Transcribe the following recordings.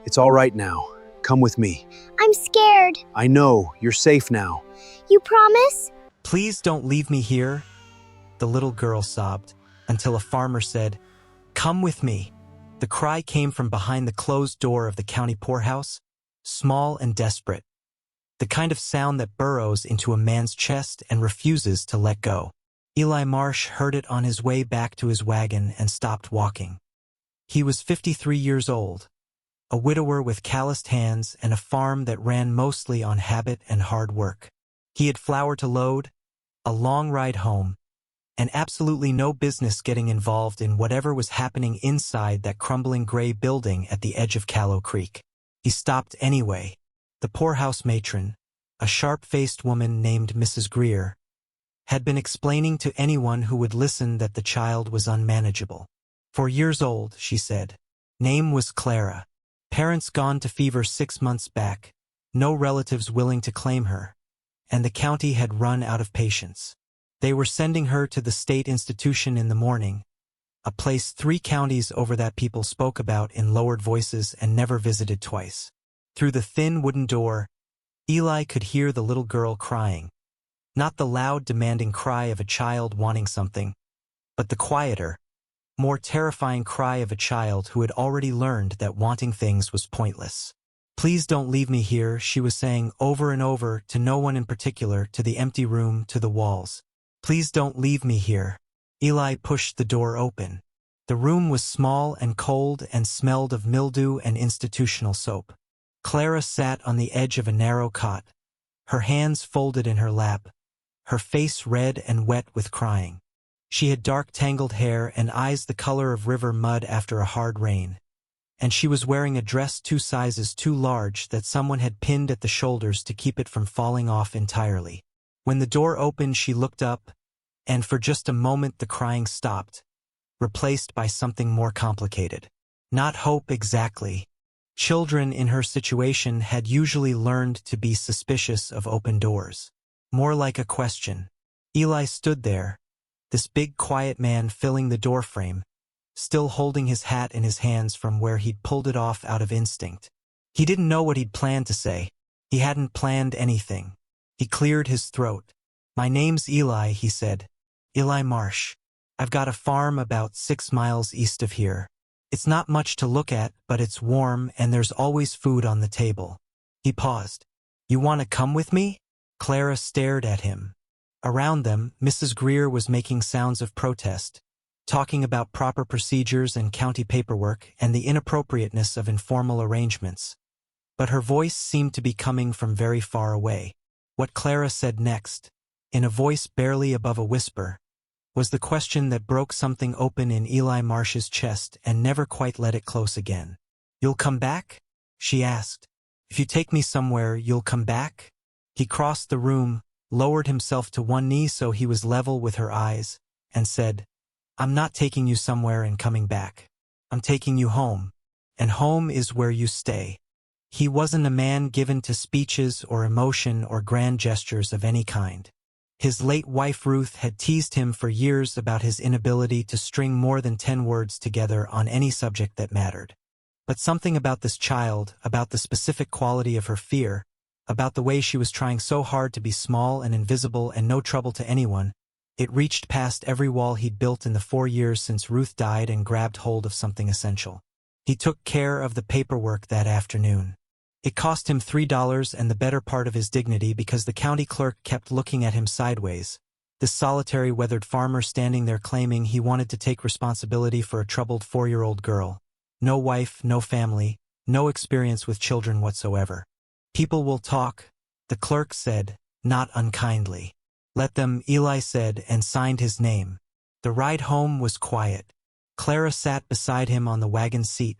It's all right now. Come with me. I'm scared. I know, you're safe now. You promise? "Please don't leave me here," the little girl sobbed, until a farmer said, "Come with me." The cry came from behind the closed door of the county poorhouse, small and desperate, the kind of sound that burrows into a man's chest and refuses to let go. Eli Marsh heard it on his way back to his wagon and stopped walking. He was 53 years old, a widower with calloused hands and a farm that ran mostly on habit and hard work. He had flour to load, a long ride home, and absolutely no business getting involved in whatever was happening inside that crumbling gray building at the edge of Callow Creek. He stopped anyway. The poorhouse matron, a sharp-faced woman named Mrs. Greer, had been explaining to anyone who would listen that the child was unmanageable. 4 years old, she said. Name was Clara. Parents gone to fever 6 months back, no relatives willing to claim her, and the county had run out of patience. They were sending her to the state institution in the morning, a place 3 counties over that people spoke about in lowered voices and never visited twice. Through the thin wooden door, Eli could hear the little girl crying. Not the loud, demanding cry of a child wanting something, but the quieter, more terrifying cry of a child who had already learned that wanting things was pointless. "Please don't leave me here," she was saying over and over, to no one in particular, to the empty room, to the walls. "Please don't leave me here." Eli pushed the door open. The room was small and cold and smelled of mildew and institutional soap. Clara sat on the edge of a narrow cot, her hands folded in her lap, her face red and wet with crying. She had dark tangled hair and eyes the color of river mud after a hard rain, and she was wearing a dress 2 sizes too large that someone had pinned at the shoulders to keep it from falling off entirely. When the door opened, she looked up, and for just a moment the crying stopped, replaced by something more complicated. Not hope exactly. Children in her situation had usually learned to be suspicious of open doors. More like a question. Eli stood there, this big quiet man filling the doorframe, still holding his hat in his hands from where he'd pulled it off out of instinct. He didn't know what he'd planned to say. He hadn't planned anything. He cleared his throat. "My name's Eli," he said. "Eli Marsh. I've got a farm about 6 miles east of here. It's not much to look at, but it's warm and there's always food on the table." He paused. "You want to come with me?" Clara stared at him. Around them, Mrs. Greer was making sounds of protest, talking about proper procedures and county paperwork and the inappropriateness of informal arrangements. But her voice seemed to be coming from very far away. What Clara said next, in a voice barely above a whisper, was the question that broke something open in Eli Marsh's chest and never quite let it close again. "You'll come back?" she asked. "If you take me somewhere, you'll come back?" He crossed the room, lowered himself to one knee so he was level with her eyes, and said, "I'm not taking you somewhere and coming back. I'm taking you home, and home is where you stay." He wasn't a man given to speeches or emotion or grand gestures of any kind. His late wife Ruth had teased him for years about his inability to string more than 10 words together on any subject that mattered. But something about this child, about the specific quality of her fear, about the way she was trying so hard to be small and invisible and no trouble to anyone, it reached past every wall he'd built in the 4 years since Ruth died and grabbed hold of something essential. He took care of the paperwork that afternoon. It cost him $3 and the better part of his dignity because the county clerk kept looking at him sideways, this solitary weathered farmer standing there claiming he wanted to take responsibility for a troubled 4-year-old girl. No wife, no family, no experience with children whatsoever. "People will talk," the clerk said, not unkindly. "Let them," Eli said, and signed his name. The ride home was quiet. Clara sat beside him on the wagon seat,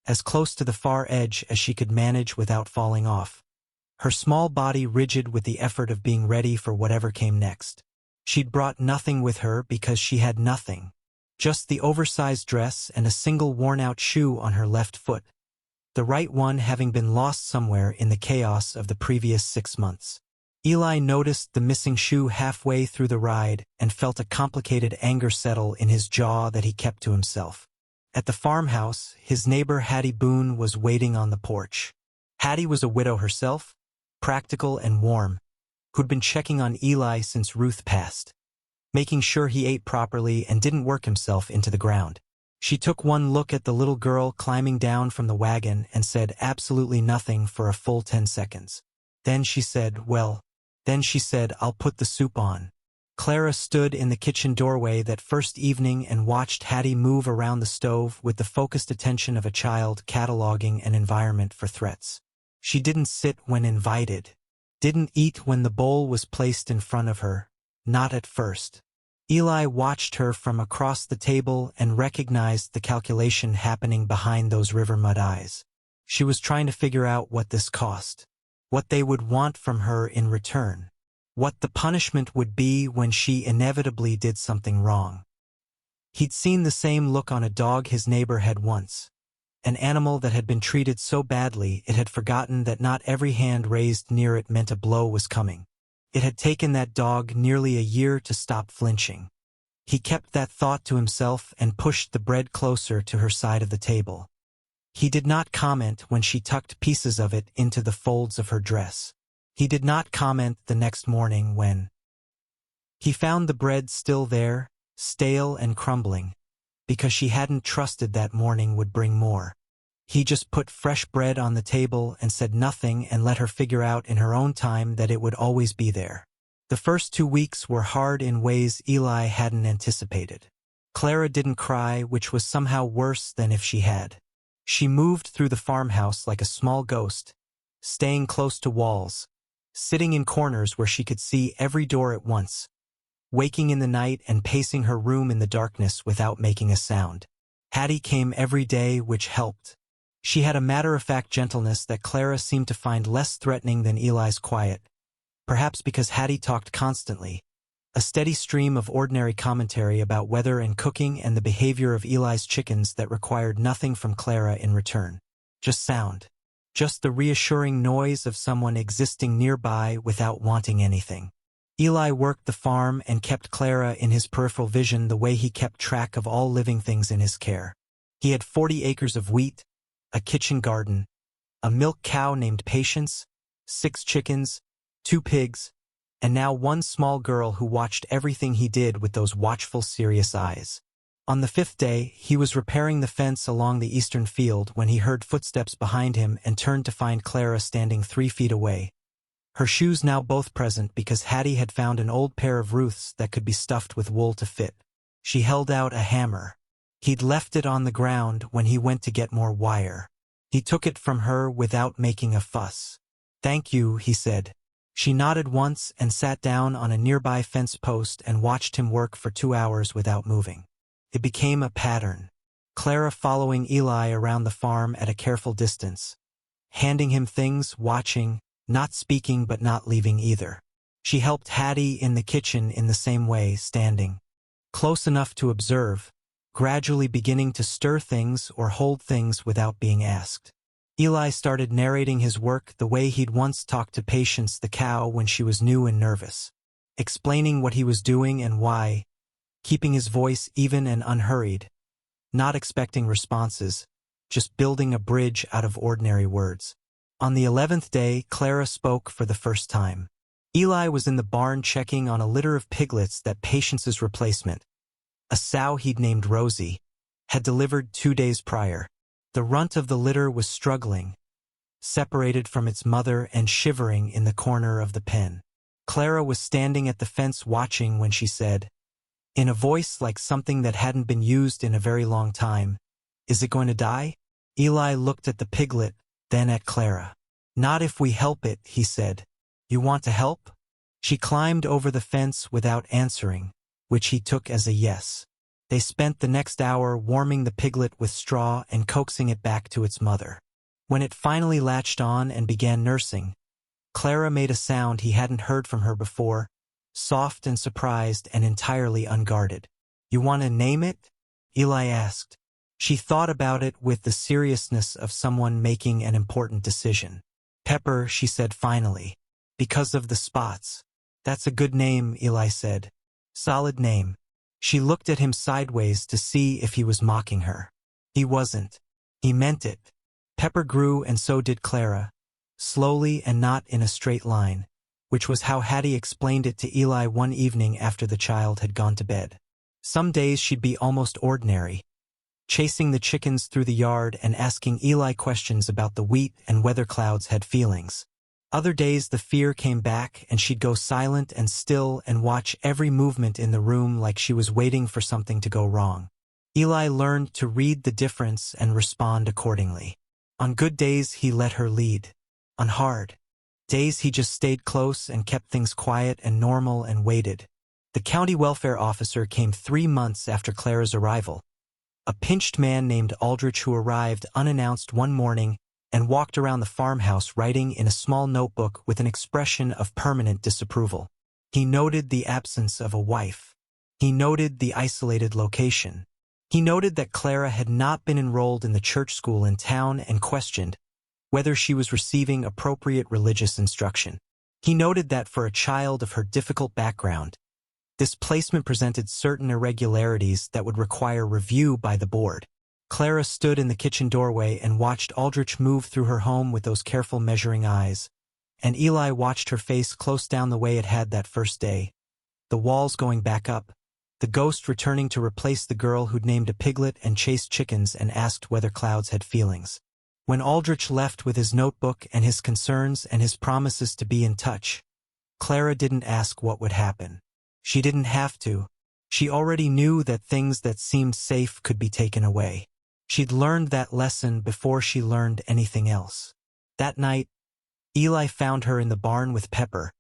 as close to the far edge as she could manage without falling off, her small body rigid with the effort of being ready for whatever came next. She'd brought nothing with her because she had nothing, just the oversized dress and a single worn-out shoe on her left foot, the right one having been lost somewhere in the chaos of the previous 6 months. Eli noticed the missing shoe halfway through the ride and felt a complicated anger settle in his jaw that he kept to himself. At the farmhouse, his neighbor Hattie Boone was waiting on the porch. Hattie was a widow herself, practical and warm, who'd been checking on Eli since Ruth passed, making sure he ate properly and didn't work himself into the ground. She took one look at the little girl climbing down from the wagon and said absolutely nothing for a full 10 seconds. Then she said, I'll put the soup on. Clara stood in the kitchen doorway that first evening and watched Hattie move around the stove with the focused attention of a child cataloging an environment for threats. She didn't sit when invited, didn't eat when the bowl was placed in front of her, not at first. Eli watched her from across the table and recognized the calculation happening behind those river mud eyes. She was trying to figure out what this cost, what they would want from her in return, what the punishment would be when she inevitably did something wrong. He'd seen the same look on a dog his neighbor had once, an animal that had been treated so badly it had forgotten that not every hand raised near it meant a blow was coming. It had taken that dog nearly a year to stop flinching. He kept that thought to himself and pushed the bread closer to her side of the table. He did not comment when she tucked pieces of it into the folds of her dress. He did not comment the next morning when he found the bread still there, stale and crumbling, because she hadn't trusted that morning would bring more. He just put fresh bread on the table and said nothing and let her figure out in her own time that it would always be there. The first 2 weeks were hard in ways Eli hadn't anticipated. Clara didn't cry, which was somehow worse than if she had. She moved through the farmhouse like a small ghost, staying close to walls, sitting in corners where she could see every door at once, waking in the night and pacing her room in the darkness without making a sound. Hattie came every day, which helped. She had a matter-of-fact gentleness that Clara seemed to find less threatening than Eli's quiet, perhaps because Hattie talked constantly, a steady stream of ordinary commentary about weather and cooking and the behavior of Eli's chickens that required nothing from Clara in return. Just sound. Just the reassuring noise of someone existing nearby without wanting anything. Eli worked the farm and kept Clara in his peripheral vision the way he kept track of all living things in his care. He had 40 acres of wheat, a kitchen garden, a milk cow named Patience, 6 chickens, 2 pigs, and now one small girl who watched everything he did with those watchful, serious eyes. On the 5th day, he was repairing the fence along the eastern field when he heard footsteps behind him and turned to find Clara standing 3 feet away. Her shoes now both present because Hattie had found an old pair of Ruth's that could be stuffed with wool to fit. She held out a hammer. He'd left it on the ground when he went to get more wire. He took it from her without making a fuss. "Thank you," he said. She nodded once and sat down on a nearby fence post and watched him work for 2 hours without moving. It became a pattern. Clara following Eli around the farm at a careful distance, handing him things, watching, not speaking but not leaving either. She helped Hattie in the kitchen in the same way, standing close enough to observe, gradually beginning to stir things or hold things without being asked. Eli started narrating his work the way he'd once talked to Patience the cow when she was new and nervous, explaining what he was doing and why, keeping his voice even and unhurried, not expecting responses, just building a bridge out of ordinary words. On the 11th day, Clara spoke for the first time. Eli was in the barn checking on a litter of piglets that Patience's replacement, a sow he'd named Rosie, had delivered 2 days prior. The runt of the litter was struggling, separated from its mother and shivering in the corner of the pen. Clara was standing at the fence watching when she said, in a voice like something that hadn't been used in a very long time, "Is it going to die?" Eli looked at the piglet, then at Clara. "Not if we help it," he said. "You want to help?" She climbed over the fence without answering, which he took as a yes. They spent the next hour warming the piglet with straw and coaxing it back to its mother. When it finally latched on and began nursing, Clara made a sound he hadn't heard from her before, soft and surprised and entirely unguarded. "You want to name it?" Eli asked. She thought about it with the seriousness of someone making an important decision. "Pepper," she said finally, "because of the spots." "That's a good name," Eli said. "Solid name." She looked at him sideways to see if he was mocking her. He wasn't. He meant it. Pepper grew and so did Clara, slowly and not in a straight line, which was how Hattie explained it to Eli one evening after the child had gone to bed. Some days she'd be almost ordinary, chasing the chickens through the yard and asking Eli questions about the wheat and whether clouds had feelings. Other days the fear came back and she'd go silent and still and watch every movement in the room like she was waiting for something to go wrong. Eli learned to read the difference and respond accordingly. On good days he let her lead. On hard days he just stayed close and kept things quiet and normal and waited. The county welfare officer came 3 months after Clara's arrival. A pinched man named Aldrich who arrived unannounced one morning and walked around the farmhouse writing in a small notebook with an expression of permanent disapproval. He noted the absence of a wife. He noted the isolated location. He noted that Clara had not been enrolled in the church school in town and questioned whether she was receiving appropriate religious instruction. He noted that for a child of her difficult background, this placement presented certain irregularities that would require review by the board. Clara stood in the kitchen doorway and watched Aldrich move through her home with those careful measuring eyes, and Eli watched her face close down the way it had that first day, the walls going back up, the ghost returning to replace the girl who'd named a piglet and chased chickens and asked whether clouds had feelings. When Aldrich left with his notebook and his concerns and his promises to be in touch, Clara didn't ask what would happen. She didn't have to. She already knew that things that seemed safe could be taken away. She'd learned that lesson before she learned anything else. That night, Eli found her in the barn with Pepper,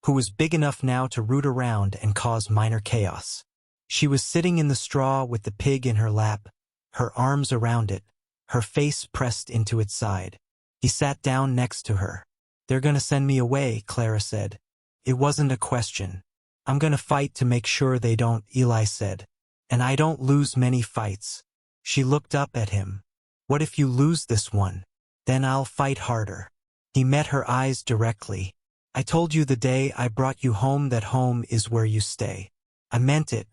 who was big enough now to root around and cause minor chaos. She was sitting in the straw with the pig in her lap, her arms around it, her face pressed into its side. He sat down next to her. "They're gonna send me away," Clara said. "It wasn't a question. I'm gonna fight to make sure they don't," Eli said. "And I don't lose many fights." She looked up at him. "What if you lose this one? Then I'll fight harder." He met her eyes directly. "I told you the day I brought you home that home is where you stay. I meant it.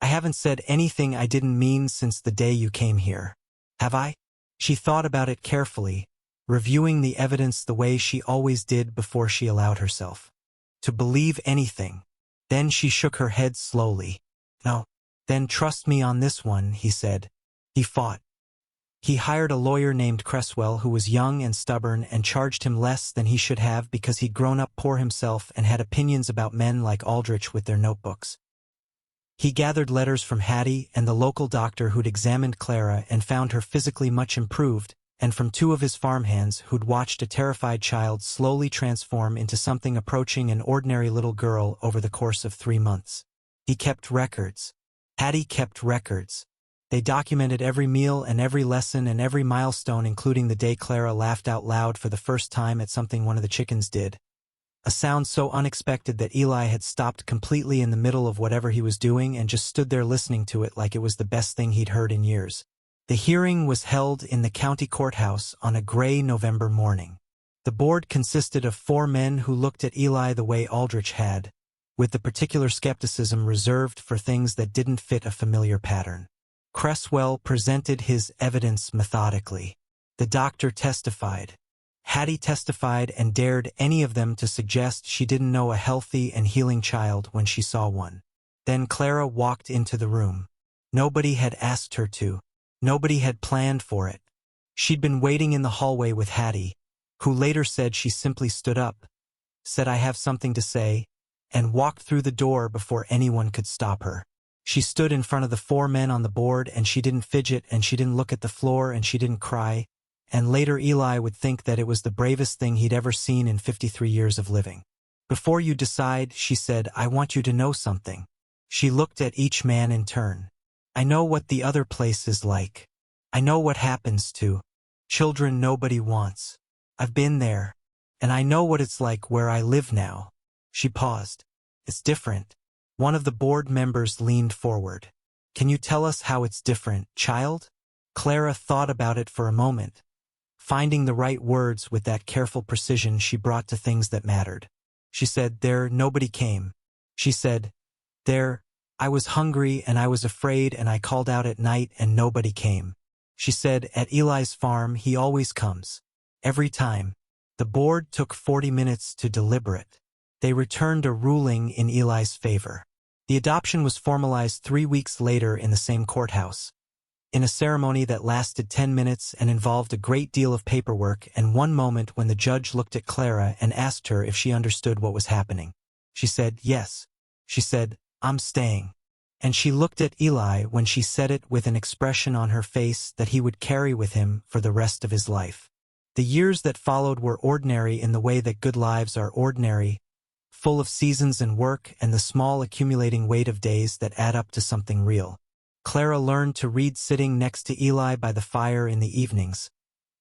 I haven't said anything I didn't mean since the day you came here. Have I?" She thought about it carefully, reviewing the evidence the way she always did before she allowed herself to believe anything. Then she shook her head slowly. "No. Then trust me on this one," he said. He fought. He hired a lawyer named Cresswell who was young and stubborn and charged him less than he should have because he'd grown up poor himself and had opinions about men like Aldrich with their notebooks. He gathered letters from Hattie and the local doctor who'd examined Clara and found her physically much improved, and from 2 of his farmhands who'd watched a terrified child slowly transform into something approaching an ordinary little girl over the course of 3 months. He kept records. Hattie kept records. They documented every meal and every lesson and every milestone, including the day Clara laughed out loud for the first time at something one of the chickens did. A sound so unexpected that Eli had stopped completely in the middle of whatever he was doing and just stood there listening to it like it was the best thing he'd heard in years. The hearing was held in the county courthouse on a gray November morning. The board consisted of 4 men who looked at Eli the way Aldrich had, with the particular skepticism reserved for things that didn't fit a familiar pattern. Cresswell presented his evidence methodically. The doctor testified. Hattie testified and dared any of them to suggest she didn't know a healthy and healing child when she saw one. Then Clara walked into the room. Nobody had asked her to. Nobody had planned for it. She'd been waiting in the hallway with Hattie, who later said she simply stood up, said "I have something to say," and walked through the door before anyone could stop her. She stood in front of the 4 men on the board and she didn't fidget and she didn't look at the floor and she didn't cry, and later Eli would think that it was the bravest thing he'd ever seen in 53 years of living. "Before you decide," she said, "I want you to know something." She looked at each man in turn. "I know what the other place is like. I know what happens to children nobody wants. I've been there, and I know what it's like where I live now." She paused. "It's different." One of the board members leaned forward. "Can you tell us how it's different, child?" Clara thought about it for a moment, finding the right words with that careful precision she brought to things that mattered. She said, "There, nobody came." She said, "There, I was hungry and I was afraid and I called out at night and nobody came." She said, "At Eli's farm, he always comes. Every time." The board took 40 minutes to deliberate. They returned a ruling in Eli's favor. The adoption was formalized 3 weeks later in the same courthouse, in a ceremony that lasted 10 minutes and involved a great deal of paperwork and one moment when the judge looked at Clara and asked her if she understood what was happening. She said, "Yes." She said, "I'm staying." And she looked at Eli when she said it with an expression on her face that he would carry with him for the rest of his life. The years that followed were ordinary in the way that good lives are ordinary, full of seasons and work and the small accumulating weight of days that add up to something real. Clara learned to read sitting next to Eli by the fire in the evenings,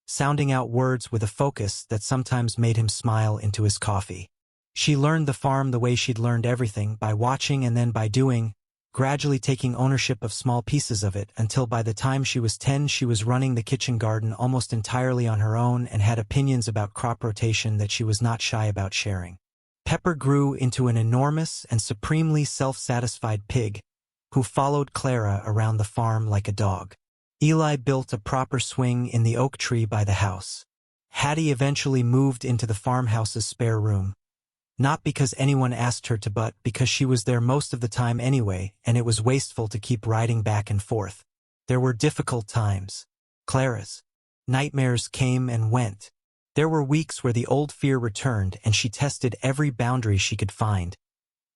sounding out words with a focus that sometimes made him smile into his coffee. She learned the farm the way she'd learned everything, by watching and then by doing, gradually taking ownership of small pieces of it, until by the time she was 10 she was running the kitchen garden almost entirely on her own and had opinions about crop rotation that she was not shy about sharing. Pepper grew into an enormous and supremely self-satisfied pig who followed Clara around the farm like a dog. Eli built a proper swing in the oak tree by the house. Hattie eventually moved into the farmhouse's spare room, not because anyone asked her to but because she was there most of the time anyway, and it was wasteful to keep riding back and forth. There were difficult times. Clara's nightmares came and went. There were weeks where the old fear returned and she tested every boundary she could find,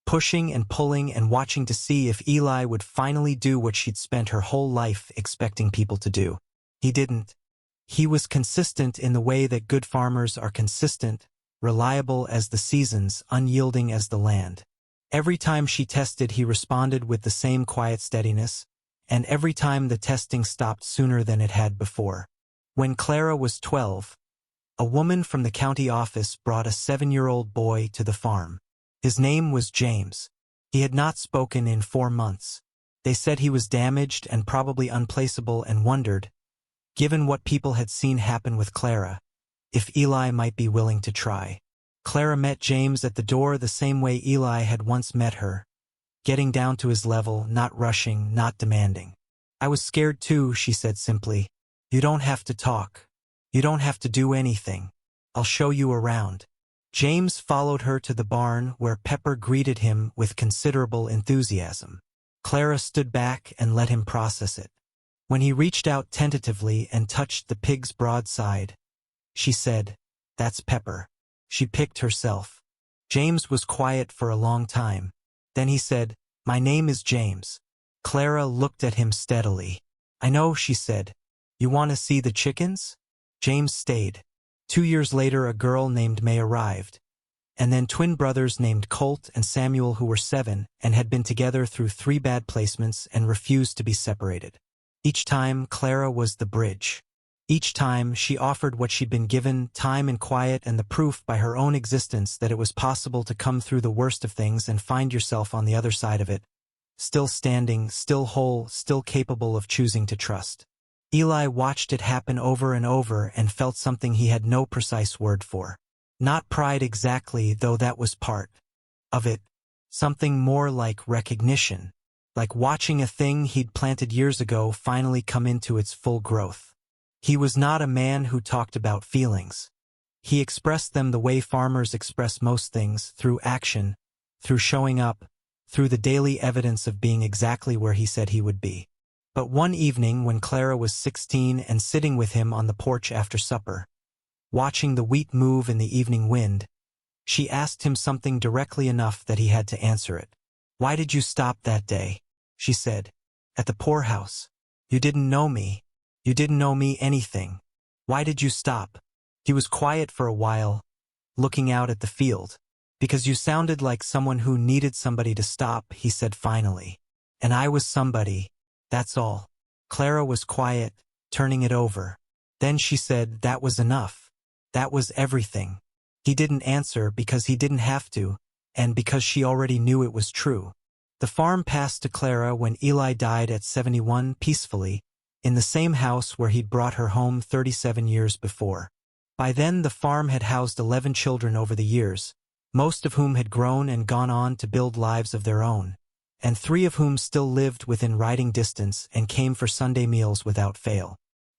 pushing and pulling and watching to see if Eli would finally do what she'd spent her whole life expecting people to do. He didn't. He was consistent in the way that good farmers are consistent, reliable as the seasons, unyielding as the land. Every time she tested, he responded with the same quiet steadiness, and every time the testing stopped sooner than it had before. When Clara was 12, a woman from the county office brought a 7-year-old boy to the farm. His name was James. He had not spoken in 4 months. They said he was damaged and probably unplaceable and wondered, given what people had seen happen with Clara, if Eli might be willing to try. Clara met James at the door the same way Eli had once met her, getting down to his level, not rushing, not demanding. "I was scared too," she said simply. "You don't have to talk. You don't have to do anything. I'll show you around." James followed her to the barn where Pepper greeted him with considerable enthusiasm. Clara stood back and let him process it. When he reached out tentatively and touched the pig's broad side, she said, "That's Pepper." She picked herself. James was quiet for a long time. Then he said, "My name is James." Clara looked at him steadily. "I know," she said. "You want to see the chickens?" James stayed. 2 years later, a girl named May arrived, and then twin brothers named Colt and Samuel who were 7 and had been together through 3 bad placements and refused to be separated. Each time, Clara was the bridge. Each time, she offered what she'd been given, time and quiet and the proof by her own existence that it was possible to come through the worst of things and find yourself on the other side of it, still standing, still whole, still capable of choosing to trust. Eli watched it happen over and over and felt something he had no precise word for. Not pride exactly, though that was part of it. Something more like recognition, like watching a thing he'd planted years ago finally come into its full growth. He was not a man who talked about feelings. He expressed them the way farmers express most things, through action, through showing up, through the daily evidence of being exactly where he said he would be. But one evening when Clara was 16 and sitting with him on the porch after supper, watching the wheat move in the evening wind, she asked him something directly enough that he had to answer it. "Why did you stop that day?" she said. "At the poorhouse. You didn't know me. You didn't know me anything. Why did you stop?" He was quiet for a while, looking out at the field. "Because you sounded like someone who needed somebody to stop," he said finally. "And I was somebody. That's all." Clara was quiet, turning it over. Then she said that was enough. That was everything. He didn't answer because he didn't have to, and because she already knew it was true. The farm passed to Clara when Eli died at 71 peacefully, in the same house where he'd brought her home 37 years before. By then the farm had housed 11 children over the years, most of whom had grown and gone on to build lives of their own, and 3 of whom still lived within riding distance and came for Sunday meals without fail.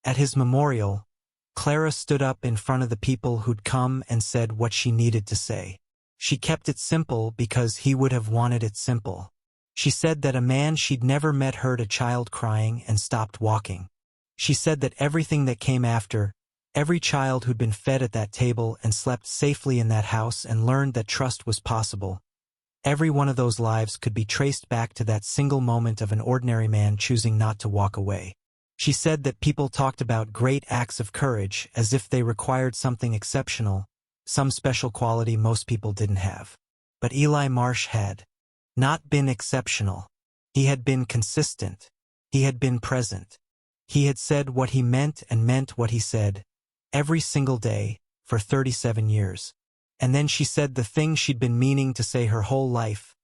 At his memorial, Clara stood up in front of the people who'd come and said what she needed to say. She kept it simple because he would have wanted it simple. She said that a man she'd never met heard a child crying and stopped walking. She said that everything that came after, every child who'd been fed at that table and slept safely in that house and learned that trust was possible, every one of those lives could be traced back to that single moment of an ordinary man choosing not to walk away. She said that people talked about great acts of courage as if they required something exceptional, some special quality most people didn't have. But Eli Marsh had not been exceptional. He had been consistent. He had been present. He had said what he meant and meant what he said, every single day, for 37 years. And then she said the thing she'd been meaning to say her whole life,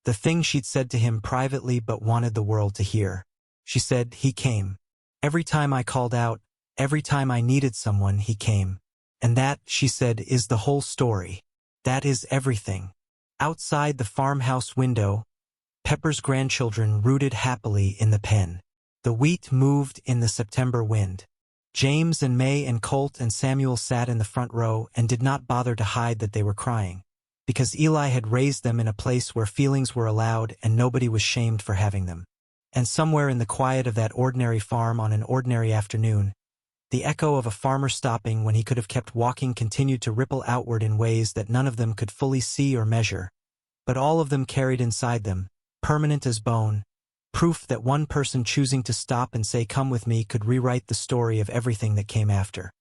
the thing she'd said to him privately but wanted the world to hear. She said, he came. Every time I called out, every time I needed someone, he came. And that, she said, is the whole story. That is everything. Outside the farmhouse window, Pepper's grandchildren rooted happily in the pen. The wheat moved in the September wind. James and May and Colt and Samuel sat in the front row and did not bother to hide that they were crying, because Eli had raised them in a place where feelings were allowed and nobody was shamed for having them. And somewhere in the quiet of that ordinary farm on an ordinary afternoon, the echo of a farmer stopping when he could have kept walking continued to ripple outward in ways that none of them could fully see or measure, but all of them carried inside them, permanent as bone, proof that one person choosing to stop and say come with me could rewrite the story of everything that came after.